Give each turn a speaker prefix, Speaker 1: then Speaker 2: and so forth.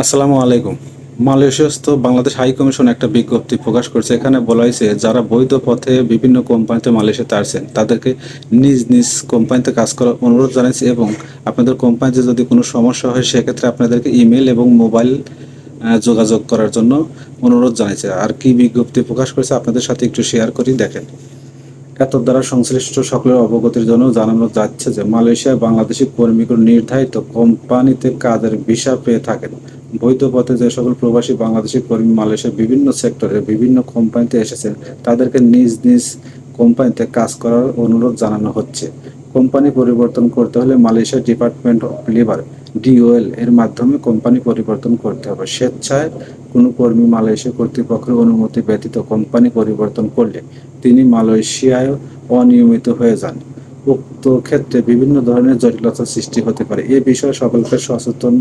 Speaker 1: আসসালামু আলাইকুম। মালয়েশিয়াস্থ Bangladesh high commission একটা বিজ্ঞপ্তি প্রকাশ করেছে। এখানে বলা হয়েছে যারা বৈধ পথে বিভিন্ন কোম্পানিতে মালয়েশিয়াতে আসছেন তাদেরকে নিজ নিজ কোম্পানিতে কাজ করার অনুরোধ জানাইছে এবং আপনাদের কোম্পানিতে যদি কোনো সমস্যা হয় সেক্ষেত্রে আপনাদেরকে ইমেল এবং মোবাইল যোগাযোগ করার জন্য অনুরোধ জানাইছে। আর কি বিজ্ঞপ্তি প্রকাশ করেছে আপনাদের সাথে একটু শেয়ার করি, দেখেন। এতদ্বারা সংশ্লিষ্ট সকলের অবগতির জন্য জানানো যাচ্ছে যে মালয়েশিয়ায় বাংলাদেশি কর্মীগুলো নির্ধারিত কোম্পানিতে কাজের ভিসা পেয়ে থাকেন। বৈধ পথে যে সকল প্রবাসী বাংলাদেশি কর্মী মালয়েশিয়ার বিভিন্ন সেক্টরে বিভিন্ন কোম্পানিতে এসেছেন তাদেরকে নিজ নিজ কোম্পানিতে কাজ করার অনুরোধ জানানো হচ্ছে। কোম্পানি পরিবর্তন করতে হলে মালয়েশিয়া ডিপার্টমেন্ট অফ লেবার ডিওএল এর মাধ্যমে কোম্পানি পরিবর্তন করতে হবে। স্বেচ্ছায় কোনো কর্মী মালয়েশিয়া কর্তৃপক্ষের অনুমতি ব্যতীত কোম্পানি পরিবর্তন করলে তিনি মালয়েশিয়ায় অনিয়মিত হয়ে যান। উক্ত ক্ষেত্রে বিভিন্ন ধরনের জটিলতার সৃষ্টি হতে পারে। এ বিষয়ে সকলকে সচেতন